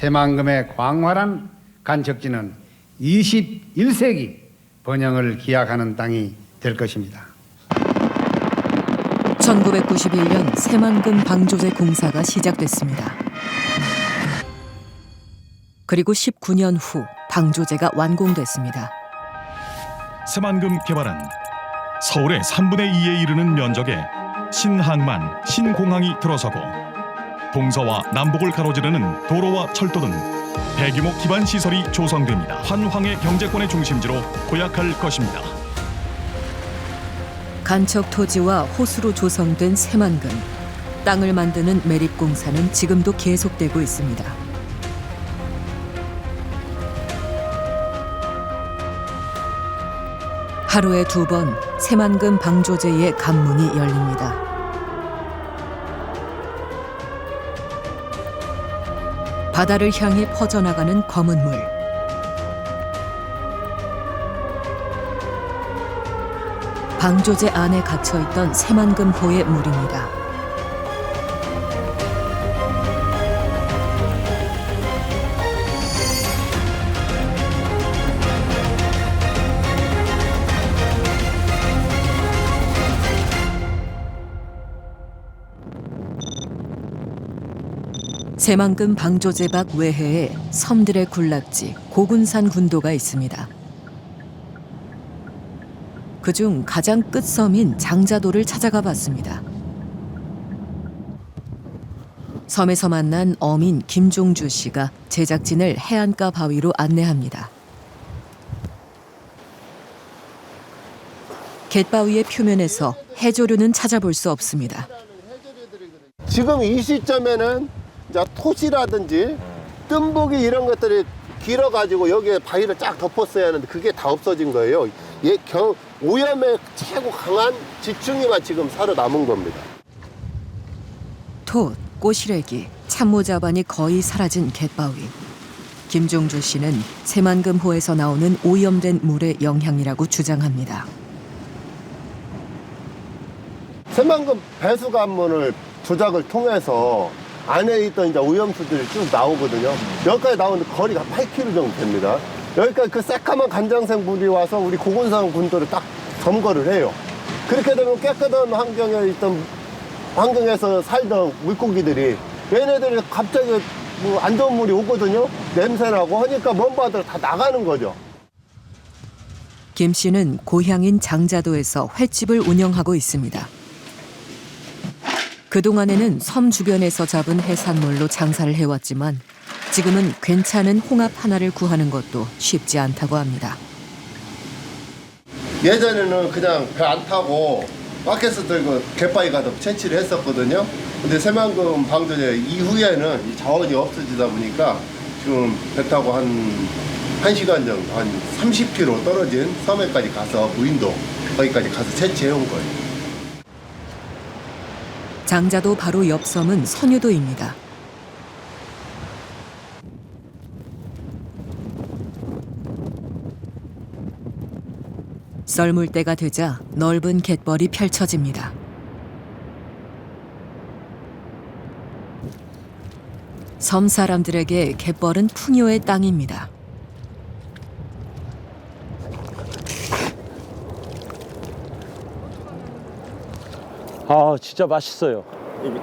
새만금의 광활한 간척지는 21세기 번영을 기약하는 땅이 될 것입니다. 1991년 새만금 방조제 공사가 시작됐습니다. 그리고 19년 후 방조제가 완공됐습니다. 새만금 개발은 서울의 3분의 2에 이르는 면적에 신항만, 신공항이 들어서고 동서와 남북을 가로지르는 도로와 철도 등 대규모 기반 시설이 조성됩니다. 한황의 경제권의 중심지로 도약할 것입니다. 간척 토지와 호수로 조성된 새만금. 땅을 만드는 매립공사는 지금도 계속되고 있습니다. 하루에 2번 새만금 방조제의 관문이 열립니다. 바다를 향해 퍼져나가는 검은 물. 방조제 안에 갇혀있던 새만금호의 물입니다. 새만금 방조제 밖 외해에 섬들의 군락지 고군산 군도가 있습니다. 그중 가장 끝섬인 장자도를 찾아가 봤습니다. 섬에서 만난 어민 김종주 씨가 제작진을 해안가 바위로 안내합니다. 갯바위의 표면에서 해조류는 찾아볼 수 없습니다. 지금 이 시점에는 이제 토시라든지 뜸보기 이런 것들이 길어가지고 여기에 바위를 쫙 덮었어야 하는데 그게 다 없어진 거예요. 오염에 최고 강한 지충이만 지금 살아남은 겁니다. 톳, 꼬시래기, 참모자반이 거의 사라진 갯바위. 김종주 씨는 새만금호에서 나오는 오염된 물의 영향이라고 주장합니다. 새만금 배수관문을 조작을 통해서 안에 있던 이제 오염수들이 쭉 나오거든요. 여기까지 나오는 거리가 8km 정도 됩니다. 여기까지 그 새까만 간장색 물이 와서 우리 고군산 군도를 딱 점거를 해요. 그렇게 되면 깨끗한 환경에서 살던 물고기들이 얘네들이 갑자기 뭐 안 좋은 물이 오거든요. 냄새나고 하니까 먼 바다로 다 나가는 거죠. 김 씨는 고향인 장자도에서 횟집을 운영하고 있습니다. 그동안에는 섬 주변에서 잡은 해산물로 장사를 해왔지만 지금은 괜찮은 홍합 하나를 구하는 것도 쉽지 않다고 합니다. 예전에는 그냥 배 안 타고 바켓을 들고 갯바위 가서 채취를 했었거든요. 근데 새만금 방조제 이후에는 이 자원이 없어지다 보니까 지금 배 타고 한 1시간 정도, 한 30km 떨어진 섬에까지 가서 무인도 거기까지 가서 채취해온 거예요. 장자도 바로 옆 섬은 선유도입니다. 썰물 때가 되자 넓은 갯벌이 펼쳐집니다. 섬 사람들에게 갯벌은 풍요의 땅입니다. 아, 진짜 맛있어요.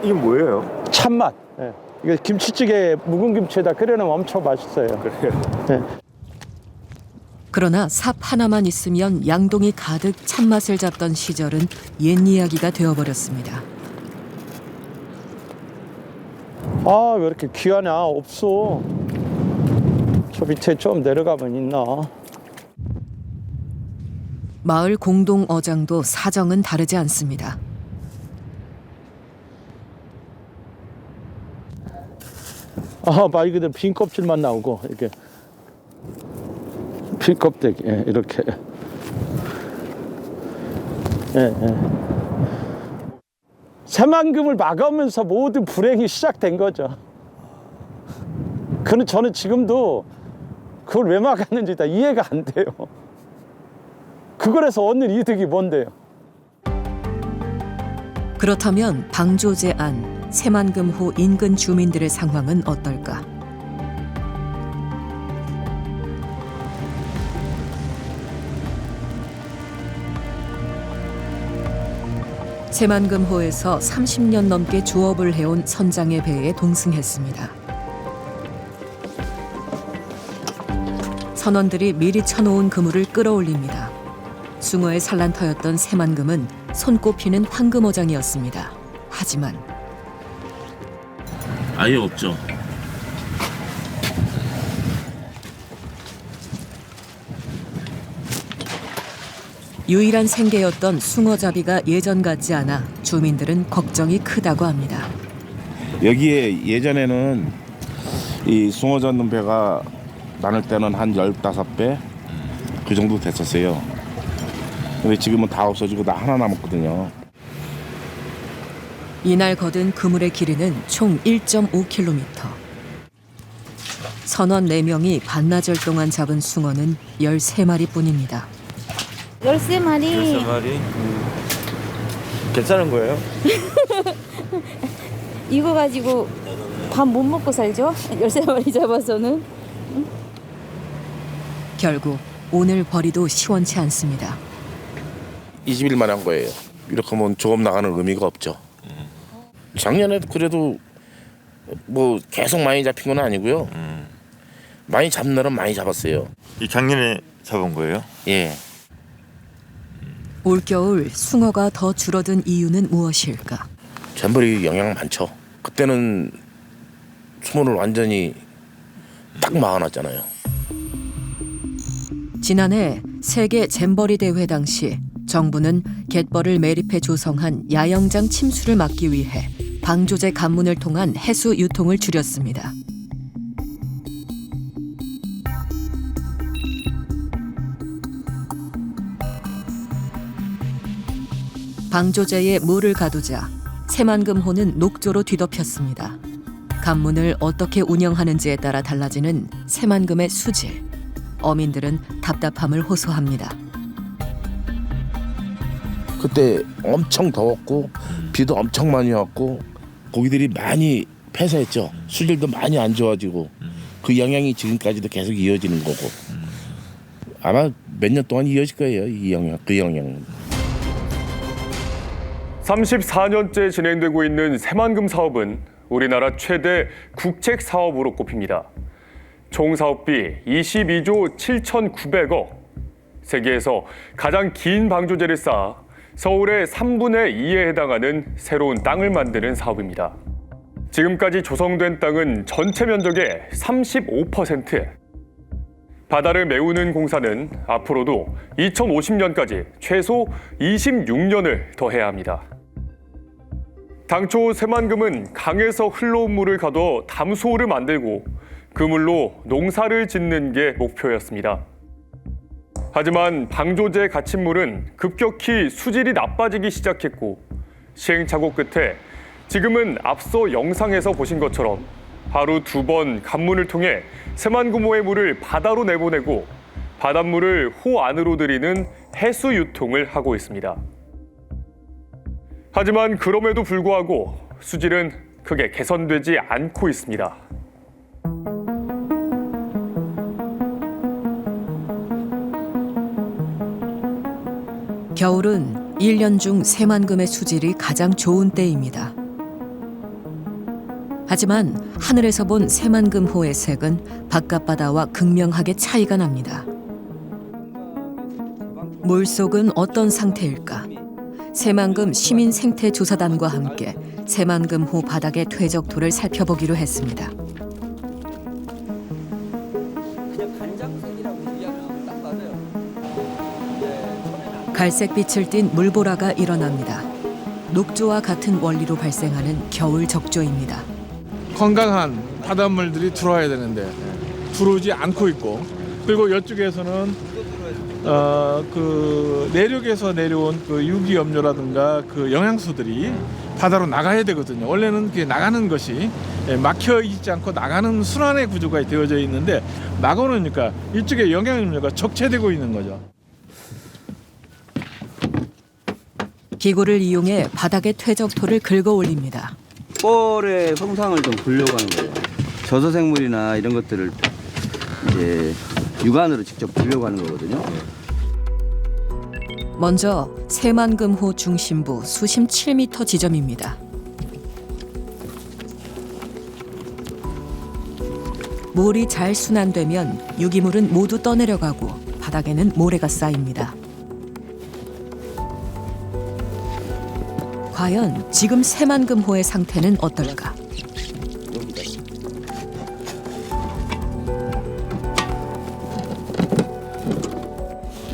이게 뭐예요? 참맛. 예. 이게 김치찌개 묵은 김치에다 끓여놓으면 엄청 맛있어요. 그래요? 예. 그러나 삽 하나만 있으면 양동이 가득 참맛을 잡던 시절은 옛 이야기가 되어버렸습니다. 아, 왜 이렇게 귀하냐? 없어. 저 밑에 좀 내려가면 있나? 마을 공동 어장도 사정은 다르지 않습니다. 아, 말 그대로 빈 껍질만 나오고 이렇게 빈 껍데기. 예, 이렇게. 예, 예. 새만금을 막으면서 모든 불행이 시작된 거죠. 그는 저는 지금도 그걸 왜 막았는지 다 이해가 안 돼요. 그걸 해서 얻는 이득이 뭔데요? 그렇다면 방조제 안 새만금호 인근 주민들의 상황은 어떨까? 새만금호에서 30년 넘게 조업을 해온 선장의 배에 동승했습니다. 선원들이 미리 쳐놓은 그물을 끌어올립니다. 숭어의 산란터였던 새만금은 손꼽히는 황금어장이었습니다. 하지만 아예 없죠. 유일한 생계였던 숭어잡이가 예전 같지 않아 주민들은 걱정이 크다고 합니다. 여기에 예전에는 이 숭어 잡는 배가 많을 때는 한 15배 그 정도 됐었어요. 근데 지금은 다 없어지고 나 하나 남았거든요. 이날 거둔 그물의 길이는 총 1.5km. 선원 4명이 반나절 동안 잡은 숭어는 13마리뿐입니다. 13마리. 13마리? 괜찮은 거예요? 이거 가지고 밥 못 먹고 살죠? 13마리 잡아서는. 결국 오늘 벌이도 시원치 않습니다. 20일만 한 거예요. 이렇게 하면 조업 나가는 의미가 없죠. 작년에도 그래도 뭐 계속 많이 잡힌 건 아니고요. 많이 잡는 날은 많이 잡았어요. 이 작년에 잡은 거예요? 예. 올겨울 숭어가 더 줄어든 이유는 무엇일까? 잼버리 영향 많죠. 그때는 수모를 완전히 딱 막아놨잖아요. 지난해 세계 잼버리 대회 당시 정부는 갯벌을 매립해 조성한 야영장 침수를 막기 위해 방조제 관문을 통한 해수 유통을 줄였습니다. 방조제에 물을 가두자 새만금호는 녹조로 뒤덮였습니다. 관문을 어떻게 운영하는지에 따라 달라지는 새만금의 수질. 어민들은 답답함을 호소합니다. 그때 엄청 더웠고 비도 엄청 많이 왔고 고기들이 많이 폐사했죠. 수질도 많이 안 좋아지고 그 영향이 지금까지도 계속 이어지는 거고 아마 몇 년 동안 이어질 거예요. 이 영향, 그 영향은. 34년째 진행되고 있는 새만금 사업은 우리나라 최대 국책 사업으로 꼽힙니다. 총 사업비 22조 7,900억. 세계에서 가장 긴 방조제를 쌓아 서울의 3분의 2에 해당하는 새로운 땅을 만드는 사업입니다. 지금까지 조성된 땅은 전체 면적의 35%. 바다를 메우는 공사는 앞으로도 2050년까지 최소 26년을 더 해야 합니다. 당초 새만금은 강에서 흘러온 물을 가둬 담수호를 만들고 그 물로 농사를 짓는 게 목표였습니다. 하지만 방조제 갇힌 물은 급격히 수질이 나빠지기 시작했고 시행착오 끝에 지금은 앞서 영상에서 보신 것처럼 하루 2번 관문을 통해 새만금호의 물을 바다로 내보내고 바닷물을 호 안으로 들이는 해수 유통을 하고 있습니다. 하지만 그럼에도 불구하고 수질은 크게 개선되지 않고 있습니다. 겨울은 1년 중 새만금의 수질이 가장 좋은 때입니다. 하지만 하늘에서 본 새만금호의 색은 바깥바다와 극명하게 차이가 납니다. 물속은 어떤 상태일까? 새만금 시민생태조사단과 함께 새만금호 바닥의 퇴적토를 살펴보기로 했습니다. 갈색빛을 띤 물보라가 일어납니다. 녹조와 같은 원리로 발생하는 겨울 적조입니다. 건강한 바닷물들이 들어와야 되는데 들어오지 않고 있고, 그리고 이쪽에서는 그 내륙에서 내려온 그 유기염료라든가 그 영양소들이 바다로 나가야 되거든요. 원래는 그게 나가는 것이 막혀 있지 않고 나가는 순환의 구조가 되어져 있는데 막아놓으니까 이쪽에 영양염료가 적체되고 있는 거죠. 기구를 이용해 바닥의 퇴적토를 긁어 올립니다. 뻘의 형상을 좀 보려고 하는 거예요. 저소생물이나 이런 것들을 이제 육안으로 직접 보려고 하는 거거든요. 먼저 새만금호 중심부 수심 7m 지점입니다. 물이 잘 순환되면 유기물은 모두 떠내려가고 바닥에는 모래가 쌓입니다. 과연 지금 새만금호의 상태는 어떨까?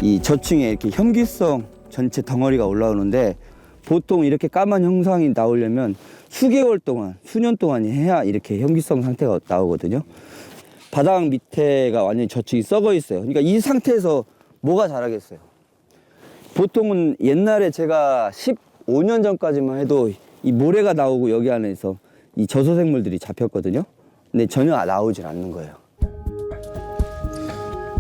이 저층에 이렇게 현기성 전체 덩어리가 올라오는데 보통 이렇게 까만 형상이 나오려면 수개월 동안, 수년 동안 해야 이렇게 현기성 상태가 나오거든요. 바닥 밑에가 완전히 저층이 썩어 있어요. 그러니까 이 상태에서 뭐가 자라겠어요? 보통은 옛날에 제가 15년 전까지만 해도 이 모래가 나오고 여기 안에서 이 저소생물들이 잡혔거든요. 근데 전혀 나오질 않는 거예요.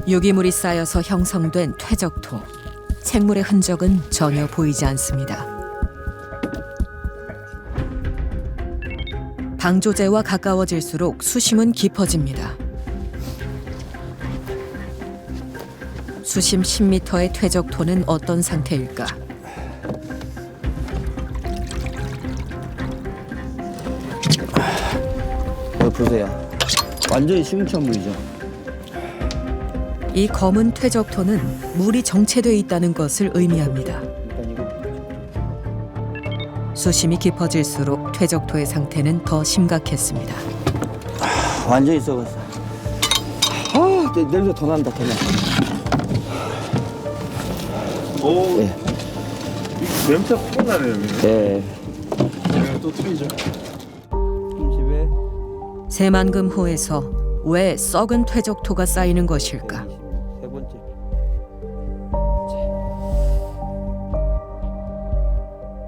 유기물이 쌓여서 형성된 퇴적토. 생물의 흔적은 전혀 보이지 않습니다. 방조제와 가까워질수록 수심은 깊어집니다. 수심 10m의 퇴적토는 어떤 상태일까? 보세요. 완전히 시금치물이죠. 이 검은 퇴적토는 물이 정체돼 있다는 것을 의미합니다. 수심이 깊어질수록 퇴적토의 상태는 더 심각했습니다. 완전히 썩었어. 냄새 더 난다, 더 나. 오, 네. 냄새가 확 나네요, 여기는. 네. 또 틀리죠. 30에 새만금호에서 왜 썩은 퇴적토가 쌓이는 것일까? 세 번째.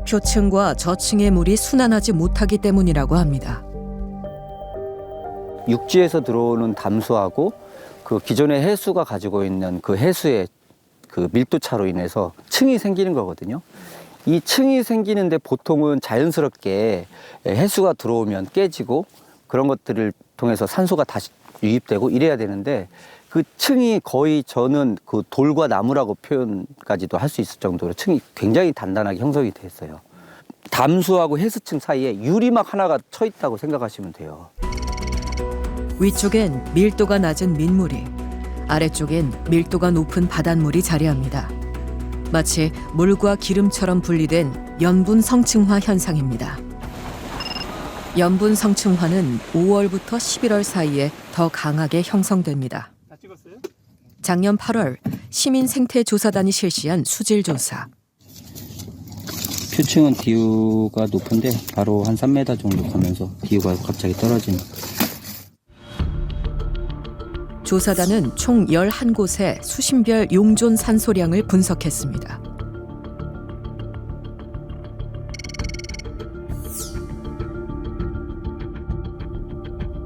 표층과 저층의 물이 순환하지 못하기 때문이라고 합니다. 육지에서 들어오는 담수하고 그 기존의 해수가 가지고 있는 그 해수의 그 밀도 차로 인해서 층이 생기는 거거든요. 이 층이 생기는데 보통은 자연스럽게 해수가 들어오면 깨지고 그런 것들을 통해서 산소가 다시 유입되고 이래야 되는데 그 층이 거의 저는 그 돌과 나무라고 표현까지도 할 수 있을 정도로 층이 굉장히 단단하게 형성이 돼 있어요. 담수하고 해수층 사이에 유리막 하나가 쳐 있다고 생각하시면 돼요. 위쪽엔 밀도가 낮은 민물이, 아래쪽엔 밀도가 높은 바닷물이 자리합니다. 마치 물과 기름처럼 분리된 연분 성층화 현상입니다. 연분 성층화는 5월부터 11월 사이에 더 강하게 형성됩니다. 작년 8월 시민생태조사단이 실시한 수질조사. 표층은 기후가 높은데 바로 한 3m 정도 가면서 기후가 갑자기 떨어지는. 조사단은 총 11곳의 수심별 용존 산소량을 분석했습니다.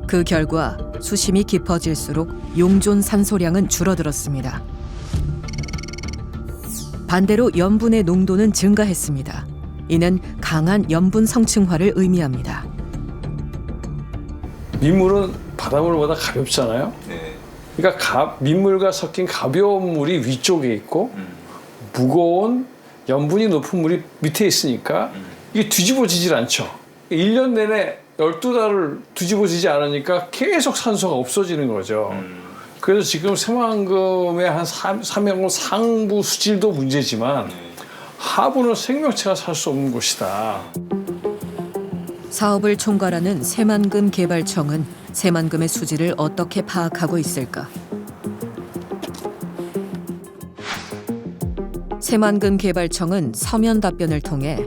그 결과 수심이 깊어질수록 용존 산소량은 줄어들었습니다. 반대로 염분의 농도는 증가했습니다. 이는 강한 염분 성층화를 의미합니다. 민물은 바닷물보다 가볍잖아요. 그러니까 민물과 섞인 가벼운 물이 위쪽에 있고 무거운 염분이 높은 물이 밑에 있으니까 이게 뒤집어지질 않죠. 1년 내내 12달을 뒤집어지지 않으니까 계속 산소가 없어지는 거죠. 그래서 지금 새만금의 한 삼양군 상부 수질도 문제지만 하부는 생명체가 살 수 없는 곳이다. 사업을 총괄하는 새만금 개발청은 새만금의 수질을 어떻게 파악하고 있을까? 새만금 개발청은 서면 답변을 통해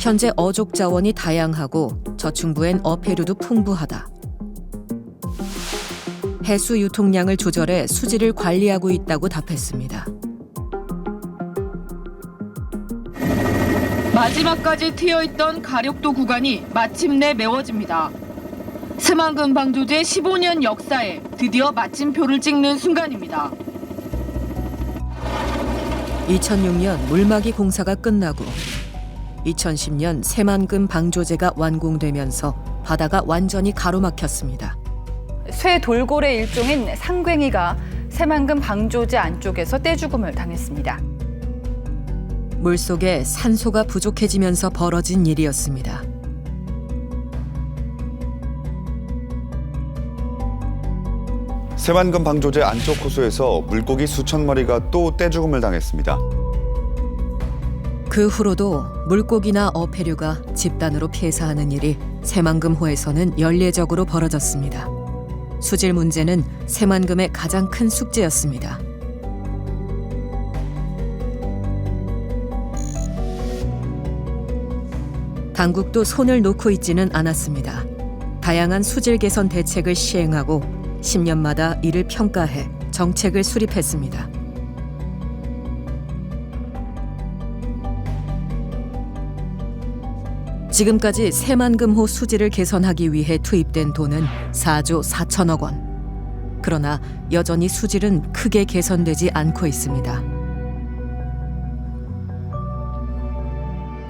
현재 어족 자원이 다양하고 저층부엔 어패류도 풍부하다. 해수 유통량을 조절해 수질을 관리하고 있다고 답했습니다. 마지막까지 트여있던 가력도 구간이 마침내 메워집니다. 새만금 방조제 15년 역사에 드디어 마침표를 찍는 순간입니다. 2006년 물막이 공사가 끝나고 2010년 새만금 방조제가 완공되면서 바다가 완전히 가로막혔습니다. 쇠 돌고래 일종인 상괭이가 새만금 방조제 안쪽에서 떼죽음을 당했습니다. 물속에 산소가 부족해지면서 벌어진 일이었습니다. 새만금 방조제 안쪽 호수에서 물고기 수천 마리가 또 떼죽음을 당했습니다. 그 후로도 물고기나 어패류가 집단으로 폐사하는 일이 새만금호에서는 연례적으로 벌어졌습니다. 수질 문제는 새만금의 가장 큰 숙제였습니다. 당국도 손을 놓고 있지는 않았습니다. 다양한 수질 개선 대책을 시행하고 10년마다 이를 평가해 정책을 수립했습니다. 지금까지 새만금호 수질을 개선하기 위해 투입된 돈은 4조 4천억 원. 그러나 여전히 수질은 크게 개선되지 않고 있습니다.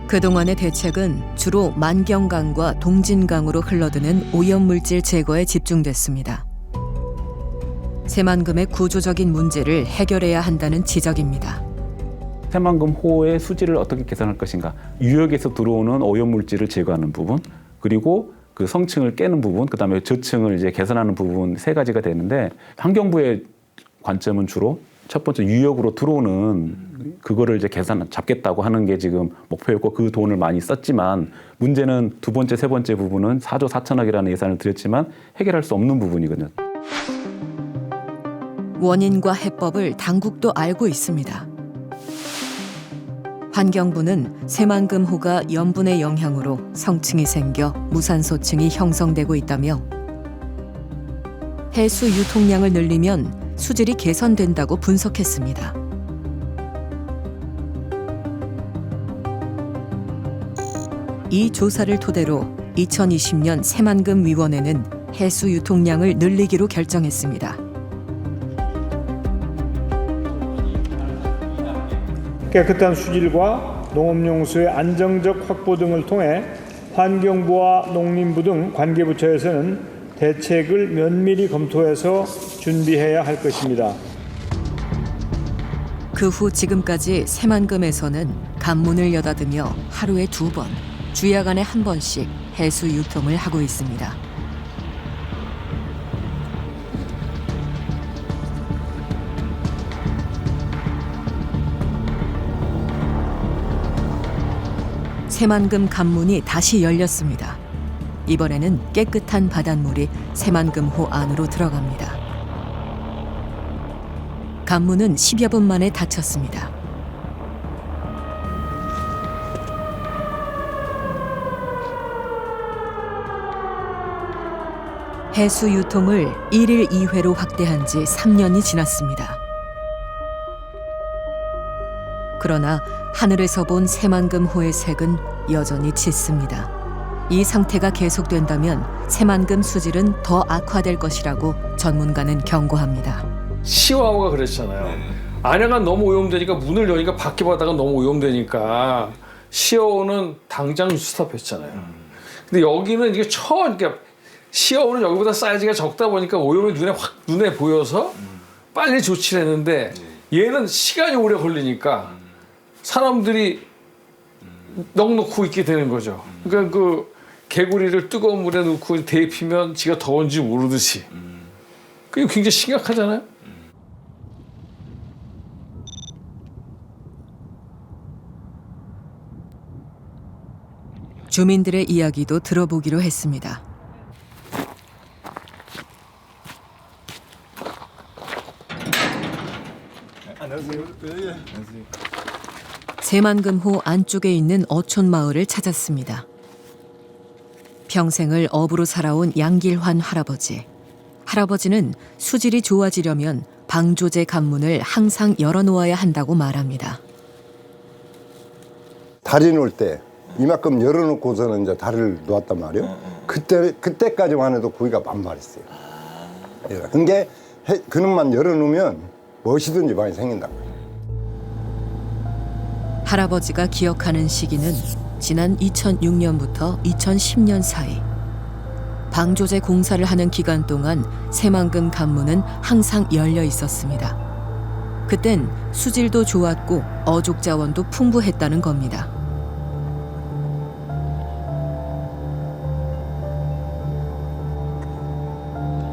그동안의 대책은 주로 만경강과 동진강으로 흘러드는 오염물질 제거에 집중됐습니다. 새만금의 구조적인 문제를 해결해야 한다는 지적입니다. 새만금호의 수질을 어떻게 개선할 것인가, 유역에서 들어오는 오염물질을 제거하는 부분, 그리고 그 성층을 깨는 부분, 그다음에 저층을 이제 개선하는 부분 세 가지가 되는데, 환경부의 관점은 주로 첫 번째 유역으로 들어오는 그거를 이제 잡겠다고 하는 게 지금 목표였고, 그 돈을 많이 썼지만 문제는 두 번째, 세 번째 부분은 4조 4천억이라는 예산을 들였지만 해결할 수 없는 부분이거든요. 원인과 해법을 당국도 알고 있습니다. 환경부는 새만금호가 염분의 영향으로 성층이 생겨 무산소층이 형성되고 있다며 해수 유통량을 늘리면 수질이 개선된다고 분석했습니다. 이 조사를 토대로 2020년 새만금위원회는 해수 유통량을 늘리기로 결정했습니다. 깨끗한 수질과 농업용수의 안정적 확보 등을 통해 환경부와 농림부 등 관계부처에서는 대책을 면밀히 검토해서 준비해야 할 것입니다. 그 후 지금까지 새만금에서는 관문을 여닫으며 하루에 2번, 주야간에 1번씩 해수 유통을 하고 있습니다. 새만금 관문이 다시 열렸습니다. 이번에는 깨끗한 바닷물이 새만금호 안으로 들어갑니다. 관문은 10여 분 만에 닫혔습니다. 해수 유통을 1일 2회로 확대한 지 3년이 지났습니다. 그러나 하늘에서 본 새만금호의 색은 여전히 짙습니다. 이 상태가 계속된다면 새만금 수질은 더 악화될 것이라고 전문가는 경고합니다. 시와호가 그랬잖아요. 안양은 너무 오염되니까 문을 여니까 밖에 바다가 너무 오염되니까 시와호는 당장 스톱했잖아요. 근데 여기는 이게 그러니까 시와호는 여기보다 사이즈가 적다 보니까 오염이 눈에 보여서 빨리 조치를 했는데 얘는 시간이 오래 걸리니까 사람들이 넉넉고 있게 되는 거죠. 그러니까 그 개구리를 뜨거운 물에 넣고 데피면 지가 더운지 모르듯이. 그게 굉장히 심각하잖아요. 주민들의 이야기도 들어보기로 했습니다. 새만금호 안쪽에 있는 어촌 마을을 찾았습니다. 평생을 어부로 살아온 양길환 할아버지. 할아버지는 수질이 좋아지려면 방조제 관문을 항상 열어놓아야 한다고 말합니다. 다리 놓을 때 이만큼 열어놓고서는 이제 다리를 놓았단 말이에요. 그때까지만 해도 고기가 만발했어요. 그게 그놈만 열어놓으면 무엇이든지 많이 생긴다고. 할아버지가 기억하는 시기는 지난 2006년부터 2010년 사이. 방조제 공사를 하는 기간 동안 새만금 관문은 항상 열려 있었습니다. 그땐 수질도 좋았고 어족 자원도 풍부했다는 겁니다.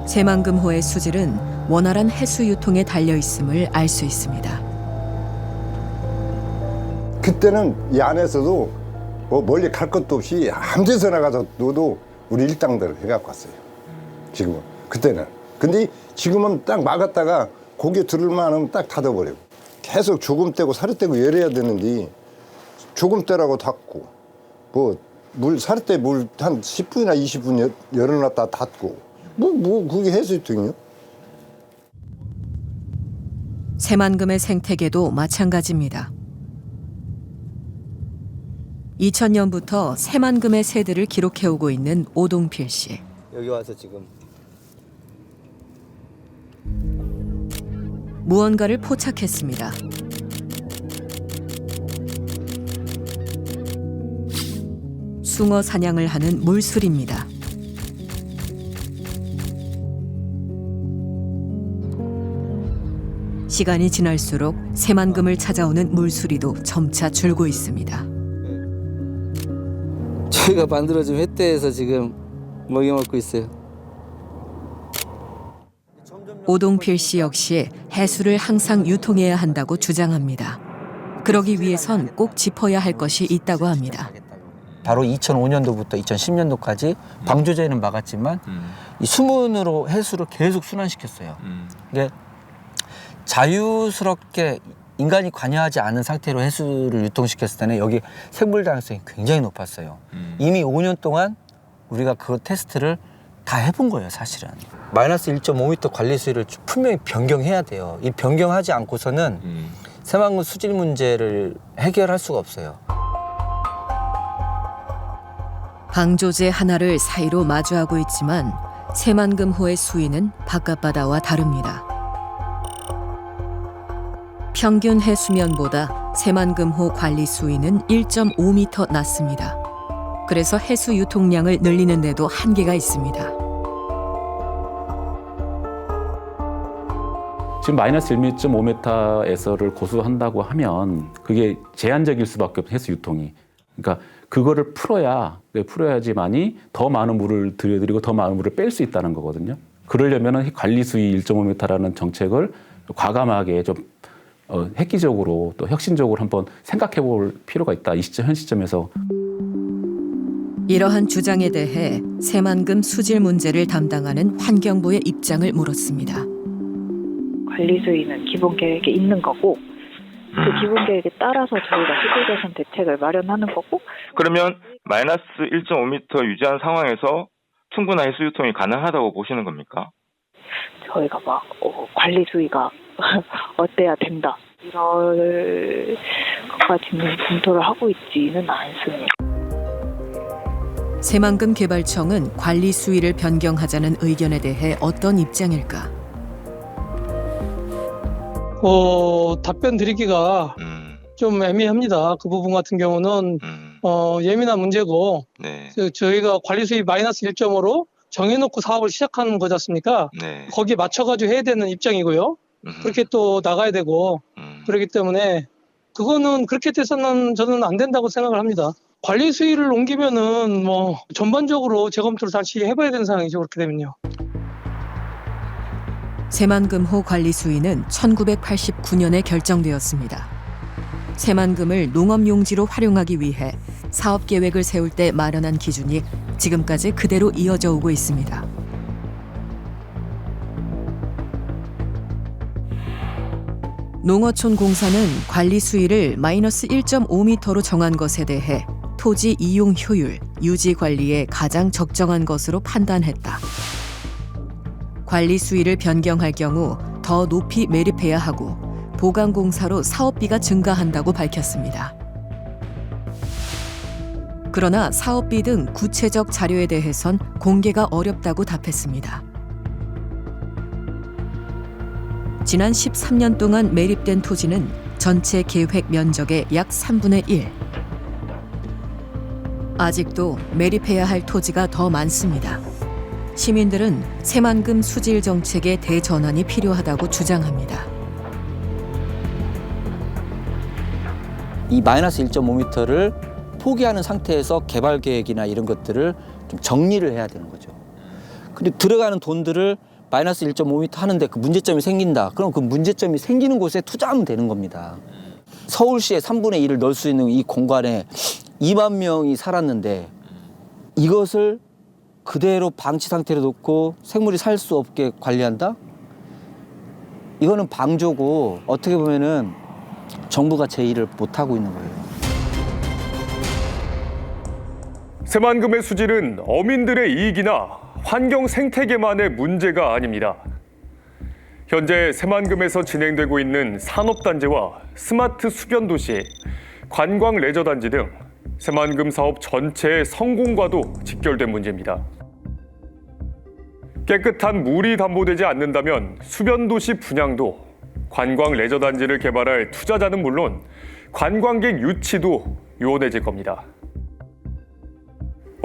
새만금호의 수질은 원활한 해수 유통에 달려 있음을 알 수 있습니다. 그때는 이 안에서도 뭐 멀리 갈 것도 없이 아무 데서나 가서 넣어도 우리 일당들을 해갖고 왔어요. 지금은. 그때는. 근데 지금은 딱 막았다가 고개 들을만 하면 딱 닫아버려요. 계속 조금 떼고 사료 떼고 열어야 되는데 조금 떼라고 닫고 뭐 물 사료 떼 물 한 10분이나 20분 열어놨다 닫고 뭐 그게 해수유통이요? 새만금의 생태계도 마찬가지입니다. 2000년부터 새만금의 새들을 기록해오고 있는 오동필 씨. 여기 와서 지금 무언가를 포착했습니다. 숭어 사냥을 하는 물술입니다. 시간이 지날수록 새만금을 찾아오는 물수리도 점차 줄고 있습니다. 저희가 만들어준 횟대에서 지금 먹이 먹고 있어요. 오동필 씨 역시 해수를 항상 유통해야 한다고 주장합니다. 그러기 위해선 꼭 짚어야 할 것이 있다고 합니다. 바로 2005년도부터 2010년도까지 방조제는 막았지만 이 수문으로 해수를 계속 순환시켰어요. 이게 자유스럽게 인간이 관여하지 않은 상태로 해수를 유통시켰을 때는 여기 생물 다양성이 굉장히 높았어요. 이미 5년 동안 우리가 그 테스트를 다 해본 거예요, 사실은. 마이너스 1.5m 관리 수위를 분명히 변경해야 돼요. 이 변경하지 않고서는 새만금 수질 문제를 해결할 수가 없어요. 방조제 하나를 사이로 마주하고 있지만 새만금호의 수위는 바깥바다와 다릅니다. 평균 해수면보다 새만금호 관리 수위는 1.5m 낮습니다. 그래서 해수 유통량을 늘리는 데도 한계가 있습니다. 지금 마이너스 1.5m에서를 고수한다고 하면 그게 제한적일 수밖에 없어요, 해수 유통이. 그러니까 그거를 풀어야지만이 더 많은 물을 들여드리고 더 많은 물을 뺄 수 있다는 거거든요. 그러려면 관리 수위 1.5m라는 정책을 과감하게 좀 획기적으로 또 혁신적으로 한번 생각해 볼 필요가 있다. 현 시점에서. 이러한 주장에 대해 새만금 수질 문제를 담당하는 환경부의 입장을 물었습니다. 관리 수위는 기본 계획에 있는 거고 그 기본 계획에 따라서 저희가 수질 개선 대책을 마련하는 거고. 그러면 마이너스 1.5m 유지한 상황에서 충분한 해수 유통이 가능하다고 보시는 겁니까? 저희가 막 관리 수위가 어때야 된다 이럴 것까지는 검토를 하고 있지는 않습니다. 새만금 개발청은 관리 수위를 변경하자는 의견에 대해 어떤 입장일까? 답변 드리기가 좀 애매합니다. 그 부분 같은 경우는 예민한 문제고 저희가 관리 수위 마이너스 1.5로 정해놓고 사업을 시작하는 거지 않습니까? 거기에 맞춰가지고 해야 되는 입장이고요. 그렇게 또 나가야 되고 그렇기 때문에 그거는 그렇게 돼서는 저는 안 된다고 생각을 합니다. 관리 수위를 옮기면은 뭐 전반적으로 재검토를 다시 해봐야 되는 상황이죠. 그렇게 되면요. 새만금호 관리 수위는 1989년에 결정되었습니다. 새만금을 농업용지로 활용하기 위해 사업 계획을 세울 때 마련한 기준이 지금까지 그대로 이어져 오고 있습니다. 농어촌 공사는 관리 수위를 마이너스 1.5m로 정한 것에 대해 토지 이용 효율, 유지 관리에 가장 적정한 것으로 판단했다. 관리 수위를 변경할 경우 더 높이 매립해야 하고 보강 공사로 사업비가 증가한다고 밝혔습니다. 그러나 사업비 등 구체적 자료에 대해선 공개가 어렵다고 답했습니다. 지난 13년 동안 매립된 토지는 전체 계획 면적의 약 3분의 1. 아직도 매립해야 할 토지가 더 많습니다. 시민들은 새만금 수질 정책의 대전환이 필요하다고 주장합니다. 이 마이너스 1.5m를 포기하는 상태에서 개발 계획이나 이런 것들을 좀 정리를 해야 되는 거죠. 그리고 들어가는 돈들을 마이너스 1.5m 하는데 그 문제점이 생긴다. 그럼 그 문제점이 생기는 곳에 투자하면 되는 겁니다. 서울시에 3분의 1을 넣을 수 있는 이 공간에 2만 명이 살았는데 이것을 그대로 방치 상태로 놓고 생물이 살 수 없게 관리한다? 이거는 방조고 어떻게 보면은 정부가 제 일을 못하고 있는 거예요. 새만금의 수질은 어민들의 이익이나 환경 생태계만의 문제가 아닙니다. 현재 새만금에서 진행되고 있는 산업단지와 스마트 수변도시, 관광 레저단지 등 새만금 사업 전체의 성공과도 직결된 문제입니다. 깨끗한 물이 담보되지 않는다면 수변도시 분양도, 관광 레저단지를 개발할 투자자는 물론 관광객 유치도 요원해질 겁니다.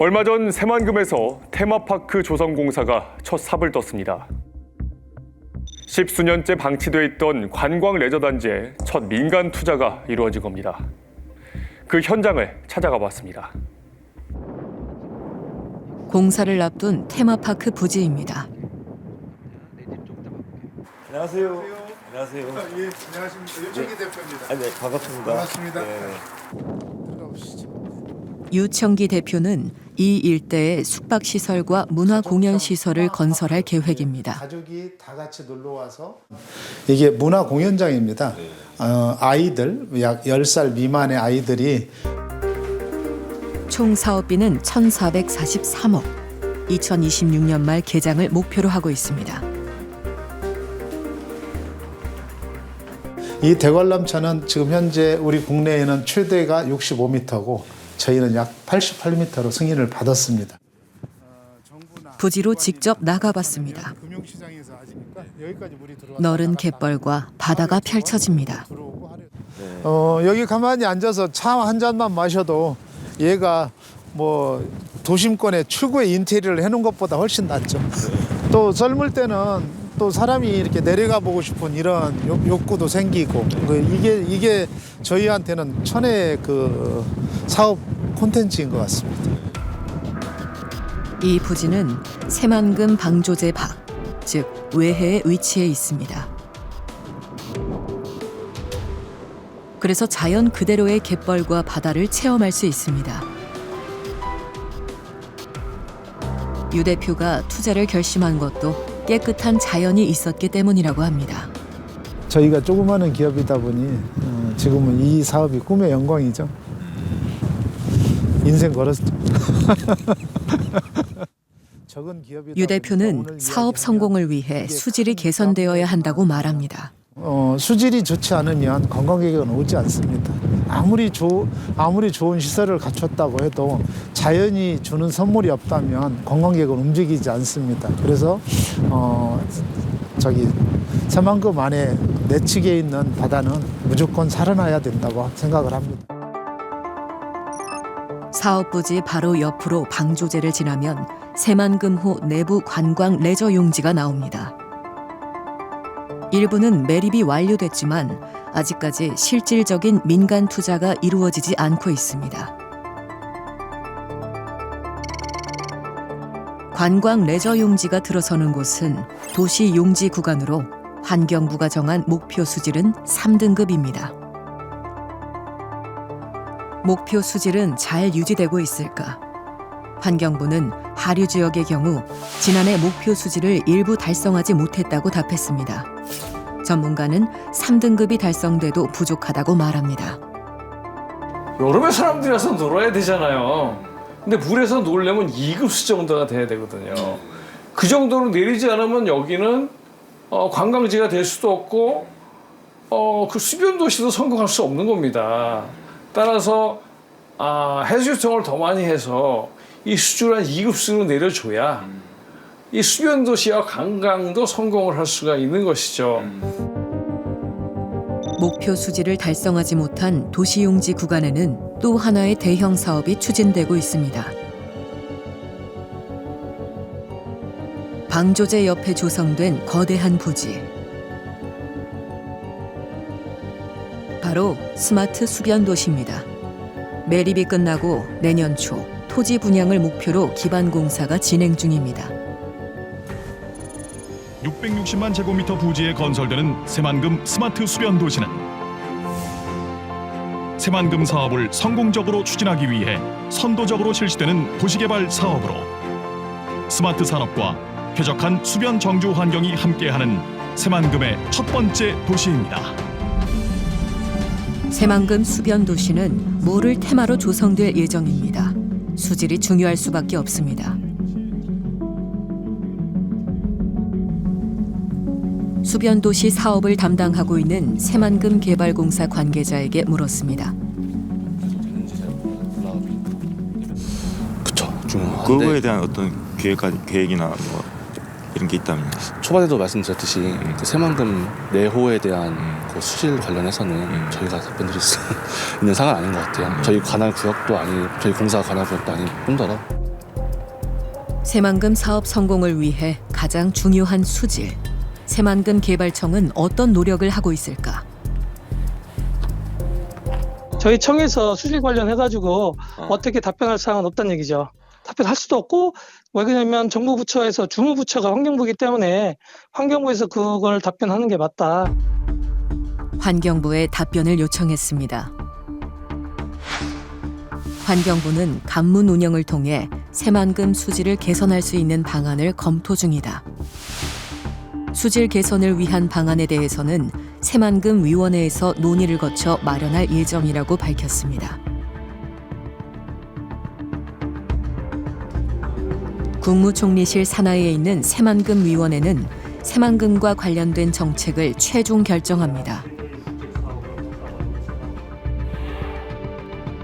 얼마 전 새만금에서 테마파크 조성공사가 첫 삽을 떴습니다. 10수년째 방치돼 있던 관광 레저단지에 첫 민간 투자가 이루어진 겁니다. 그 현장을 찾아가 봤습니다. 공사를 앞둔 테마파크 부지입니다. 안녕하세요. 안녕하세요. 예, 안녕하십니까. 유청기 대표입니다. 네, 반갑습니다. 반갑습니다. 유청기 대표는 이 일대에 숙박시설과 문화공연시설을 건설할 계획입니다. 가족이 다 같이 놀러 와서 이게 문화공연장입니다. 아이들, 약 10살 미만의 아이들이 총 사업비는 1,443억, 2026년 말 개장을 목표로 하고 있습니다. 이 대관람차는 지금 현재 우리 국내에는 최대가 65m고 저희는 약 88m로 승인을 받았습니다. 부지로 직접 나가봤습니다. 너른 갯벌과 바다가 펼쳐집니다. 여기 가만히 앉아서 차 한 잔만 마셔도 얘가 뭐 도심권에 최고의 인테리어를 해놓은 것보다 훨씬 낫죠. 또 젊을 때는 또 사람이 이렇게 내려가 보고 싶은 이런 욕구도 생기고 이게 저희한테는 천혜의 그 사업 콘텐츠인 것 같습니다. 이 부지는 새만금 방조제 밖, 즉 외해에 위치해 있습니다. 그래서 자연 그대로의 갯벌과 바다를 체험할 수 있습니다. 유 대표가 투자를 결심한 것도 깨끗한 자연이 있었기 때문이라고 합니다. 저희가 조그마한 기업이다 보니 지금은 이 사업이 꿈의 영광이죠. 인생 걸었죠. 유 대표는 사업 성공을 위해 수질이 개선되어야 한다고 말합니다. 수질이 좋지 않으면 관광객은 오지 않습니다. 아무리 좋은 시설을 갖췄다고 해도 자연이 주는 선물이 없다면 관광객은 움직이지 않습니다. 그래서 새만금 안에 내측에 있는 바다는 무조건 살아나야 된다고 생각을 합니다. 사업부지 바로 옆으로 방조제를 지나면 새만금호 내부 관광 레저 용지가 나옵니다. 일부는 매립이 완료됐지만 아직까지 실질적인 민간 투자가 이루어지지 않고 있습니다. 관광 레저 용지가 들어서는 곳은 도시 용지 구간으로 환경부가 정한 목표 수질은 3등급입니다. 목표 수질은 잘 유지되고 있을까? 환경부는 하류 지역의 경우 지난해 목표 수질을 일부 달성하지 못했다고 답했습니다. 전문가는 3등급이 달성돼도 부족하다고 말합니다. 여름에 사람들이 와서 놀아야 되잖아요. 근데 물에서 놀려면 2급 수 정도가 돼야 되거든요. 그 정도로 내리지 않으면 여기는 관광지가 될 수도 없고 그 수변 도시도 성공할 수 없는 겁니다. 따라서 해수욕장을 더 많이 해서 이 수준을 한 2급 수준으로 내려줘야 이 수변 도시와 관광도 성공을 할 수가 있는 것이죠. 목표 수질을 달성하지 못한 도시용지 구간에는 또 하나의 대형 사업이 추진되고 있습니다. 방조제 옆에 조성된 거대한 부지. 바로 스마트 수변 도시입니다. 매립이 끝나고 내년 초 토지 분양을 목표로 기반 공사가 진행 중입니다. 660만 제곱미터 부지에 건설되는 새만금 스마트 수변 도시는 새만금 사업을 성공적으로 추진하기 위해 선도적으로 실시되는 도시개발 사업으로 스마트 산업과 쾌적한 수변 정주 환경이 함께하는 새만금의 첫 번째 도시입니다. 새만금 수변 도시는 물을 테마로 조성될 예정입니다. 수질이 중요할 수밖에 없습니다. 수변 도시 사업을 담당하고 있는 새만금 개발공사 관계자에게 물었습니다. 그쵸. 그거에 대한 어떤 계획이나 뭐 이런 게 있다면? 초반에도 말씀드렸듯이 그 새만금 내호에 대한 그 수질 관련해서는 저희가 답변드릴 수 있는 상황은 아닌 것 같아요. 저희 관할 구역도 아니고 저희 공사 관할 구역도 아닐 뿐더러 새만금 사업 성공을 위해 가장 중요한 수질. 새만금 개발청은 어떤 노력을 하고 있을까? 저희 청에서 수질 관련해가지고 어떻게 답변할 사항은 없다는 얘기죠. 답변할 수도 없고 왜 그러냐면 정부 부처에서 주무부처가 환경부이기 때문에 환경부에서 그걸 답변하는 게 맞다. 환경부에 답변을 요청했습니다. 환경부는 간문 운영을 통해 새만금 수질을 개선할 수 있는 방안을 검토 중이다. 수질 개선을 위한 방안에 대해서는 새만금 위원회에서 논의를 거쳐 마련할 예정이라고 밝혔습니다. 국무총리실 산하에 있는 새만금 위원회는 새만금과 관련된 정책을 최종 결정합니다.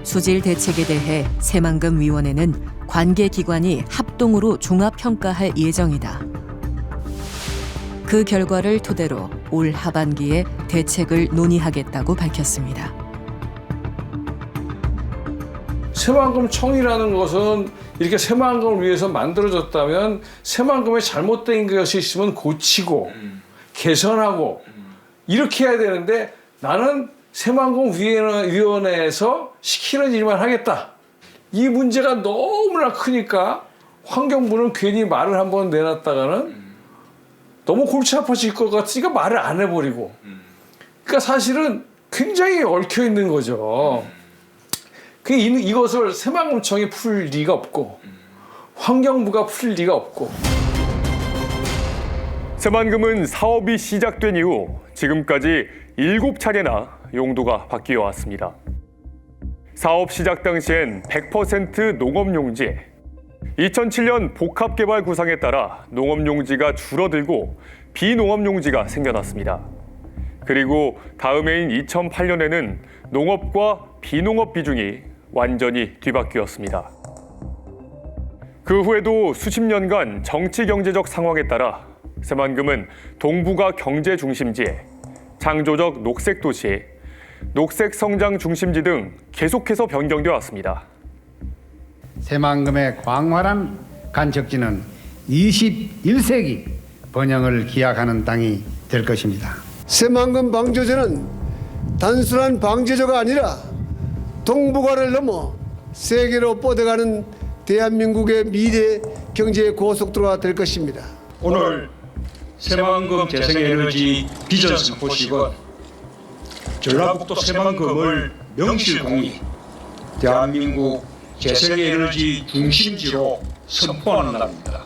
수질 대책에 대해 새만금 위원회는 관계기관이 합동으로 종합평가할 예정이다. 그 결과를 토대로 올 하반기에 대책을 논의하겠다고 밝혔습니다. 새만금청이라는 것은 이렇게 새만금을 위해서 만들어졌다면 새만금에 잘못된 것이 있으면 고치고 개선하고 이렇게 해야 되는데 나는 새만금위원회에서 시키는 일만 하겠다. 이 문제가 너무나 크니까 환경부는 괜히 말을 한번 내놨다가는 너무 골치 아파질 것 같으니까 말을 안 해버리고. 그러니까 사실은 굉장히 얽혀 있는 거죠. 이것을 새만금청이 풀 리가 없고 환경부가 풀 리가 없고. 새만금은 사업이 시작된 이후 지금까지 7차례나 용도가 바뀌어 왔습니다. 사업 시작 당시엔 100% 농업용지, 2007년 복합개발 구상에 따라 농업용지가 줄어들고 비농업용지가 생겨났습니다. 그리고 다음 해인 2008년에는 농업과 비농업 비중이 완전히 뒤바뀌었습니다. 그 후에도 수십 년간 정치 경제적 상황에 따라 새만금은 동부가 경제 중심지, 창조적 녹색 도시, 녹색 성장 중심지 등 계속해서 변경되어 왔습니다. 새만금의 광활한 간척지는 21세기 번영을 기약하는 땅이 될 것입니다. 새만금 방조제는 단순한 방조제가 아니라 동북아를 넘어 세계로 뻗어가는 대한민국의 미래 경제 고속도로가 될 것입니다. 오늘 새만금 재생에너지 비전 선포식은 전라북도 새만금을 명실공히 대한민국 재생에너지 중심지로 선포하는 날입니다.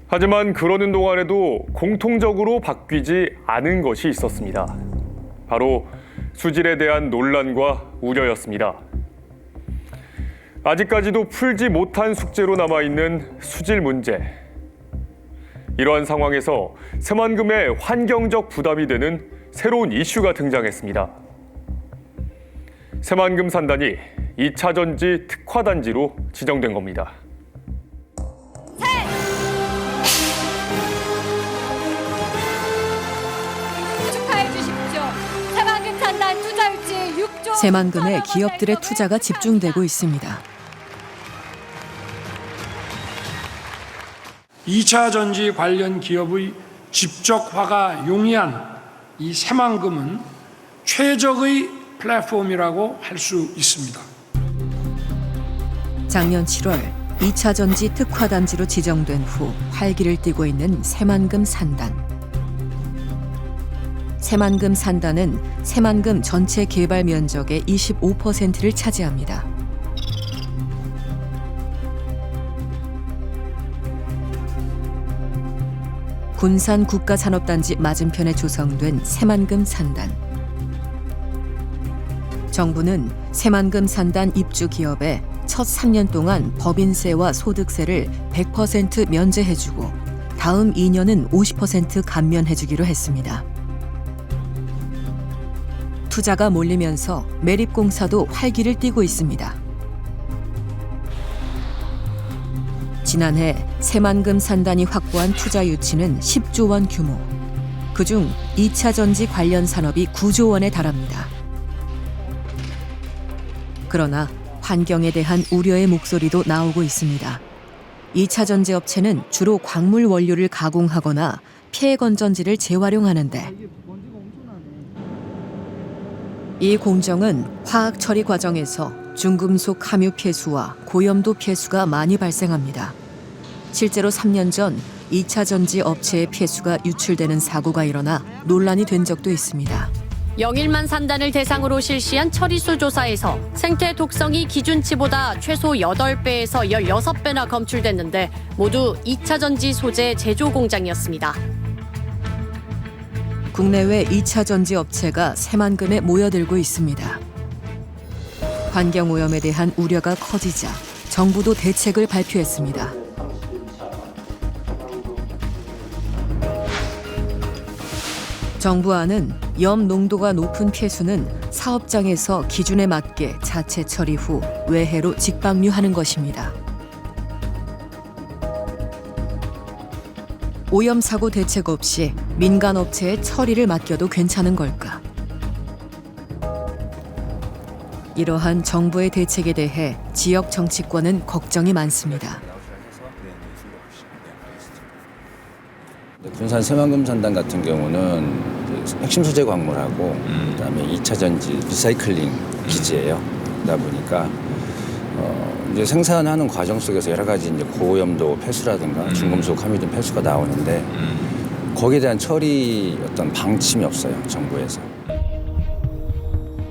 하지만 그러는 동안에도 공통적으로 바뀌지 않은 것이 있었습니다. 바로 수질에 대한 논란과 우려였습니다. 아직까지도 풀지 못한 숙제로 남아있는 수질 문제. 이러한 상황에서 새만금의 환경적 부담이 되는 새로운 이슈가 등장했습니다. 새만금 산단이 2차 전지 특화단지로 지정된 겁니다. 축하해 주십시오. 새만금 산단 투자 유치 6조. 새만금에 기업들의 투자가 집중되고 있습니다. 2차 전지 관련 기업의 집적화가 용이한 이 새만금은 최적의 플랫폼이라고 할 수 있습니다. 작년 7월 2차 전지 특화 단지로 지정된 후 활기를 띠고 있는 새만금 산단. 새만금 산단은 새만금 전체 개발 면적의 25%를 차지합니다. 군산 국가산업단지 맞은편에 조성된 새만금 산단. 정부는 새만금 산단 입주 기업에 첫 3년 동안 법인세와 소득세를 100% 면제해주고 다음 2년은 50% 감면해주기로 했습니다. 투자가 몰리면서 매립공사도 활기를 띠고 있습니다. 지난해 새만금 산단이 확보한 투자 유치는 10조 원 규모. 그중 2차 전지 관련 산업이 9조 원에 달합니다. 그러나 환경에 대한 우려의 목소리도 나오고 있습니다. 2차 전지 업체는 주로 광물 원료를 가공하거나 폐 건전지를 재활용하는데 이 공정은 화학 처리 과정에서 중금속 함유 폐수와 고염도 폐수가 많이 발생합니다. 실제로 3년 전 2차 전지 업체의 폐수가 유출되는 사고가 일어나 논란이 된 적도 있습니다. 영일만 산단을 대상으로 실시한 처리수 조사에서 생태 독성이 기준치보다 최소 8배에서 16배나 검출됐는데 모두 2차 전지 소재 제조 공장이었습니다. 국내외 2차 전지 업체가 새만금에 모여들고 있습니다. 환경오염에 대한 우려가 커지자 정부도 대책을 발표했습니다. 정부안은 염 농도가 높은 폐수는 사업장에서 기준에 맞게 자체 처리 후 외해로 직방류하는 것입니다. 오염 사고 대책 없이 민간 업체에 처리를 맡겨도 괜찮은 걸까? 이러한 정부의 대책에 대해 지역 정치권은 걱정이 많습니다. 군산 새만금 산단 같은 경우는 핵심 소재 광물하고 그다음에 2차 전지 리사이클링 기지예요. 그러다 보니까 이제 생산하는 과정 속에서 여러 가지 이제 고염도 폐수라든가 중금속 함유 등 폐수가 나오는데 거기에 대한 처리 어떤 방침이 없어요, 정부에서.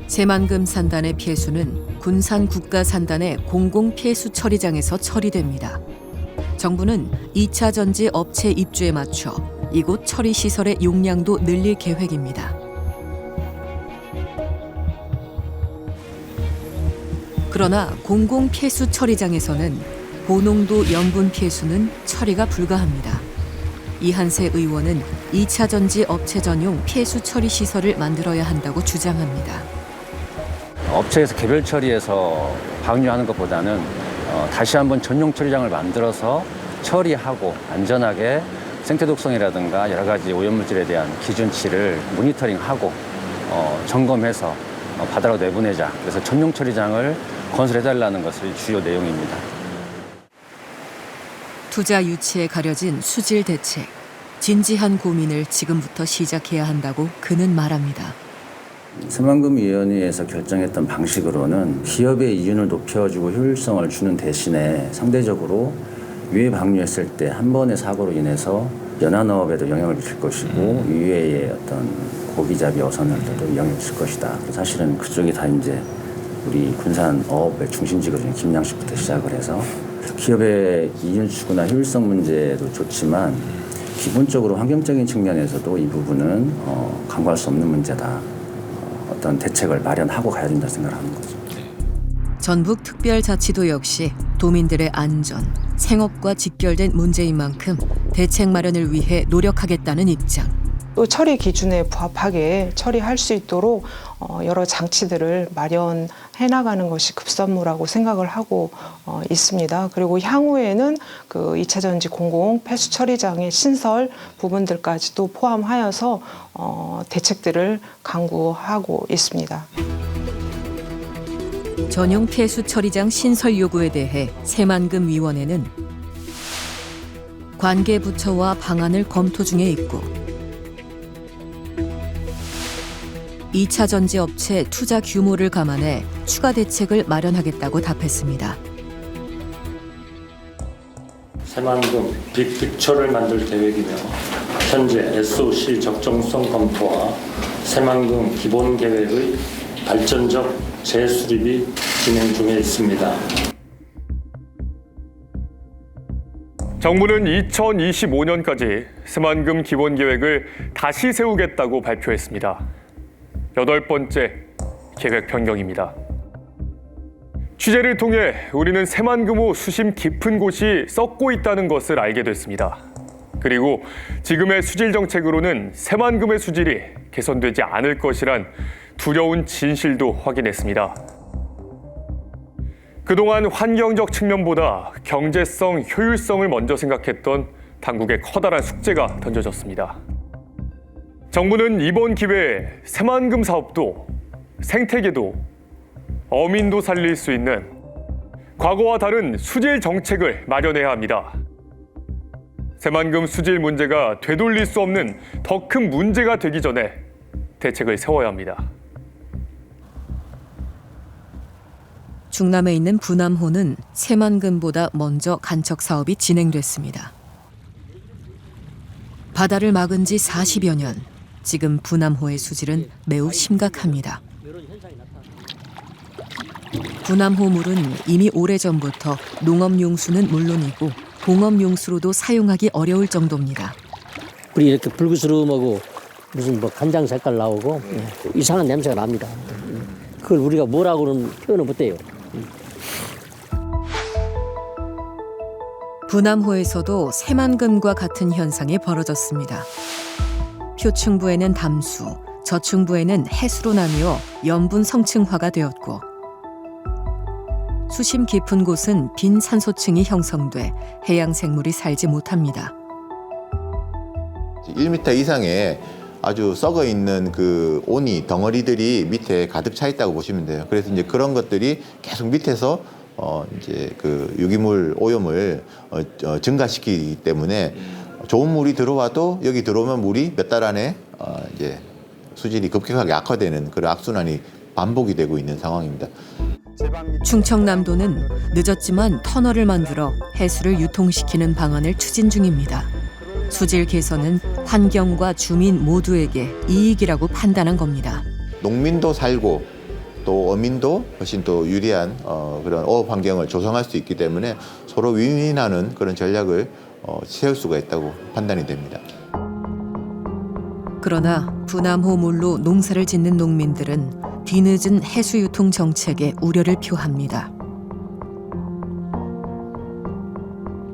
새만금 산단의 폐수는 군산 국가산단의 공공 폐수 처리장에서 처리됩니다. 정부는 2차 전지 업체 입주에 맞춰 이곳 처리 시설의 용량도 늘릴 계획입니다. 그러나 공공 폐수 처리장에서는 고농도 염분 폐수는 처리가 불가합니다. 이한세 의원은 2차 전지 업체 전용 폐수 처리 시설을 만들어야 한다고 주장합니다. 업체에서 개별 처리해서 방류하는 것보다는 다시 한번 전용 처리장을 만들어서 처리하고 안전하게 생태독성이라든가 여러 가지 오염물질에 대한 기준치를 모니터링하고 점검해서 바다로 내보내자. 그래서 전용 처리장을 건설해달라는 것이 주요 내용입니다. 투자 유치에 가려진 수질 대책. 진지한 고민을 지금부터 시작해야 한다고 그는 말합니다. 새만금위원회에서 결정했던 방식으로는 기업의 이윤을 높여주고 효율성을 주는 대신에 상대적으로 유해 방류했을 때 한 번의 사고로 인해서 연안어업에도 영향을 미칠 것이고 유해의 어떤 고기잡이 어선들도 영향을 미칠 것이다. 사실은 그쪽이 다 이제 우리 군산 어업의 중심지거든요. 김양식부터 시작을 해서 기업의 이윤 추구나 효율성 문제도 좋지만 기본적으로 환경적인 측면에서도 이 부분은 간과할 수 없는 문제다. 어떤 대책을 마련하고 가야 된다 생각하는 거죠. 전북특별자치도 역시 도민들의 안전, 생업과 직결된 문제인 만큼 대책 마련을 위해 노력하겠다는 입장. 또 처리 기준에 부합하게 처리할 수 있도록 여러 장치들을 마련해 나가는 것이 급선무라고 생각을 하고 있습니다. 그리고 향후에는 그 2차 전지 공공 폐수 처리장의 신설 부분들까지도 포함하여서 대책들을 강구하고 있습니다. 전용 폐수 처리장 신설 요구에 대해 새만금 위원회는 관계 부처와 방안을 검토 중에 있고 2차 전지 업체 투자 규모를 감안해 추가 대책을 마련하겠다고 답했습니다. 새만금 빅픽처를 만들 계획이며 현재 SOC 적정성 검토와 새만금 기본 계획의 발전적 재수립이 진행 중에 있습니다. 정부는 2025년까지 새만금 기본 계획을 다시 세우겠다고 발표했습니다. 8번째 계획 변경입니다. 취재를 통해 우리는 새만금호 수심 깊은 곳이 썩고 있다는 것을 알게 됐습니다. 그리고 지금의 수질 정책으로는 새만금의 수질이 개선되지 않을 것이란 두려운 진실도 확인했습니다. 그동안 환경적 측면보다 경제성, 효율성을 먼저 생각했던 당국의 커다란 숙제가 던져졌습니다. 정부는 이번 기회에 새만금 사업도 생태계도 어민도 살릴 수 있는 과거와 다른 수질 정책을 마련해야 합니다. 새만금 수질 문제가 되돌릴 수 없는 더 큰 문제가 되기 전에 대책을 세워야 합니다. 중남에 있는 분암호는 새만금보다 먼저 간척 사업이 진행됐습니다. 바다를 막은 지 40여 년, 지금 분암호의 수질은 매우 심각합니다. 분암호 물은 이미 오래전부터 농업용수는 물론이고 공업용수로도 사용하기 어려울 정도입니다. 물이 이렇게 불그스름하고 무슨 뭐 간장 색깔 나오고 이상한 냄새가 납니다. 그걸 우리가 뭐라고는 표현을 못해요. 분암호에서도 새만금과 같은 현상이 벌어졌습니다. 표층부에는 담수, 저층부에는 해수로 나뉘어 염분 성층화가 되었고 수심 깊은 곳은 빈 산소층이 형성돼 해양 생물이 살지 못합니다. 1m 이상의 아주 썩어 있는 그 오니 덩어리들이 밑에 가득 차 있다고 보시면 돼요. 그래서 이제 그런 것들이 계속 밑에서 이제 그 유기물 오염을 증가시키기 때문에 좋은 물이 들어와도 여기 들어오면 물이 몇 달 안에 이제 수질이 급격하게 악화되는 그런 악순환이 반복이 되고 있는 상황입니다. 충청남도는 늦었지만 터널을 만들어 해수를 유통시키는 방안을 추진 중입니다. 수질 개선은 환경과 주민 모두에게 이익이라고 판단한 겁니다. 농민도 살고 또 어민도 훨씬 더 유리한 그런 어업 환경을 조성할 수 있기 때문에 서로 윈윈하는 그런 전략을 세울 수가 있다고 판단이 됩니다. 그러나 분암호 물로 농사를 짓는 농민들은 뒤늦은 해수 유통 정책에 우려를 표합니다.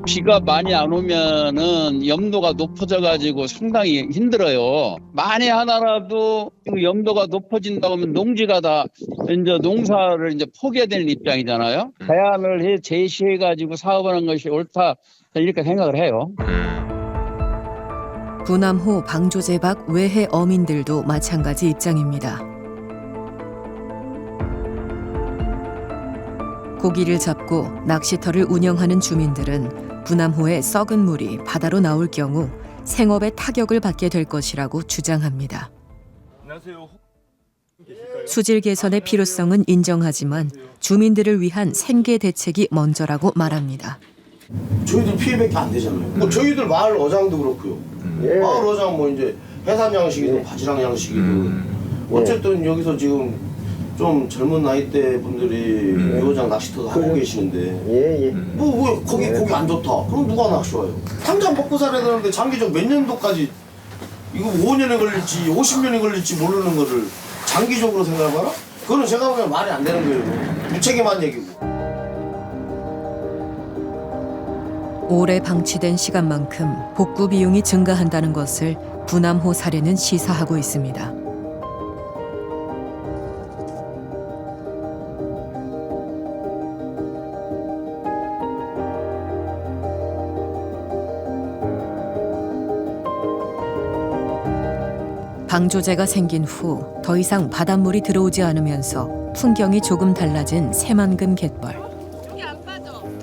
비가 많이 안 오면은 염도가 높아져 가지고 상당히 힘들어요. 만에 하나라도 염도가 높아진다고 하면 농지가 다 이제 농사를 이제 포기해야 되는 입장이잖아요. 대안을 제시해 가지고 사업하는 것이 옳다 이렇게 생각을 해요. 분암호 방조제 밖 외해 어민들도 마찬가지 입장입니다. 고기를 잡고 낚시터를 운영하는 주민들은 분암호의 썩은 물이 바다로 나올 경우 생업에 타격을 받게 될 것이라고 주장합니다. 수질 개선의 필요성은 인정하지만 주민들을 위한 생계 대책이 먼저라고 말합니다. 저희들 피해밖에 안 되잖아요. 뭐 저희들 마을 어장도 그렇고요. 마을 어장 뭐 이제 해산 양식이든 바지락 양식이든 어쨌든 여기서 지금 좀 젊은 나이대 분들이 유어장 낚시터도 하고 계시는데 뭐 거기 고기 안 좋다. 그럼 누가 낚시 와요? 당장 먹고 살아야 되는데 장기적 몇 년도까지 이거 5년에 걸릴지 50년이 걸릴지 모르는 거를 장기적으로 생각하라? 그거는 제가 보기엔 말이 안 되는 거예요. 무책임한 얘기고. 오래 방치된 시간만큼 복구 비용이 증가한다는 것을 분암호 사례는 시사하고 있습니다. 방조제가 생긴 후 더 이상 바닷물이 들어오지 않으면서 풍경이 조금 달라진 새만금 갯벌.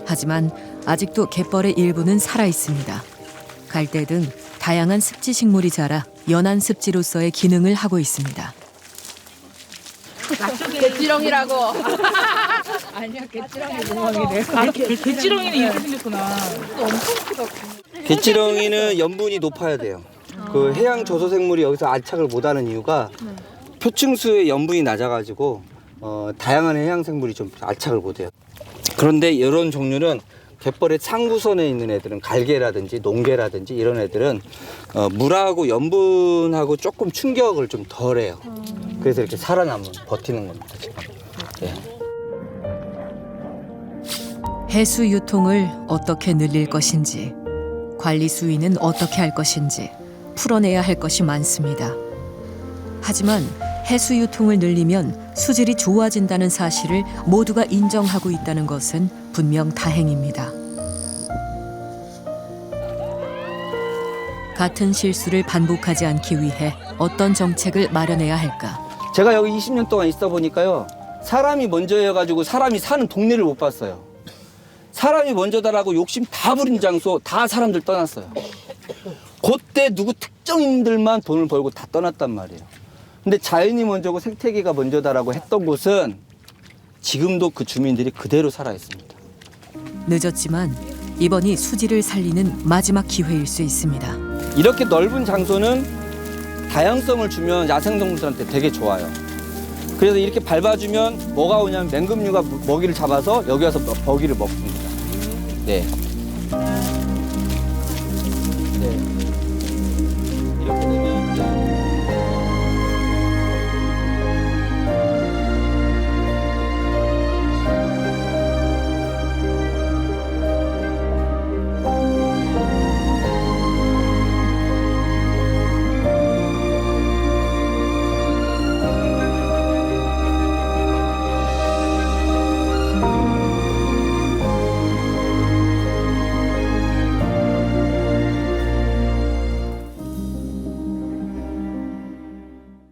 하지만 아직도 갯벌의 일부는 살아 있습니다. 갈대 등 다양한 습지 식물이 자라 연안 습지로서의 기능을 하고 있습니다. 개찌렁이라고. 아니야, 개찌렁이 구멍이래. 개찌렁이는 이렇게 생겼구나. 엄청 크다. 개찌렁이는 염분이 높아야 돼요. 그 해양 저소생물이 여기서 안착을 못하는 이유가 표층수의 염분이 낮아가지고 다양한 해양 생물이 좀 안착을 못해요. 그런데 이런 종류는 갯벌의 상부선에 있는 애들은 갈개라든지 농개라든지 이런 애들은 물하고 염분하고 조금 충격을 좀 덜해요. 그래서 이렇게 살아남은 버티는 겁니다. 지금. 네. 해수 유통을 어떻게 늘릴 것인지, 관리 수위는 어떻게 할 것인지 풀어내야 할 것이 많습니다. 하지만 해수 유통을 늘리면 수질이 좋아진다는 사실을 모두가 인정하고 있다는 것은 분명 다행입니다. 같은 실수를 반복하지 않기 위해 어떤 정책을 마련해야 할까? 제가 여기 20년 동안 있어 보니까요. 사람이 먼저여가지고 사람이 사는 동네를 못 봤어요. 사람이 먼저다라고 욕심 다 부린 장소 다 사람들 떠났어요. 그때 누구 특정인들만 돈을 벌고 다 떠났단 말이에요. 근데 자연이 먼저고 생태계가 먼저다라고 했던 곳은 지금도 그 주민들이 그대로 살아 있습니다. 늦었지만 이번이 수질을 살리는 마지막 기회일 수 있습니다. 이렇게 넓은 장소는 다양성을 주면 야생동물들한테 되게 좋아요. 그래서 이렇게 밟아주면 뭐가 오냐면 맹금류가 먹이를 잡아서 여기 와서 먹이를 먹습니다. 네. 네.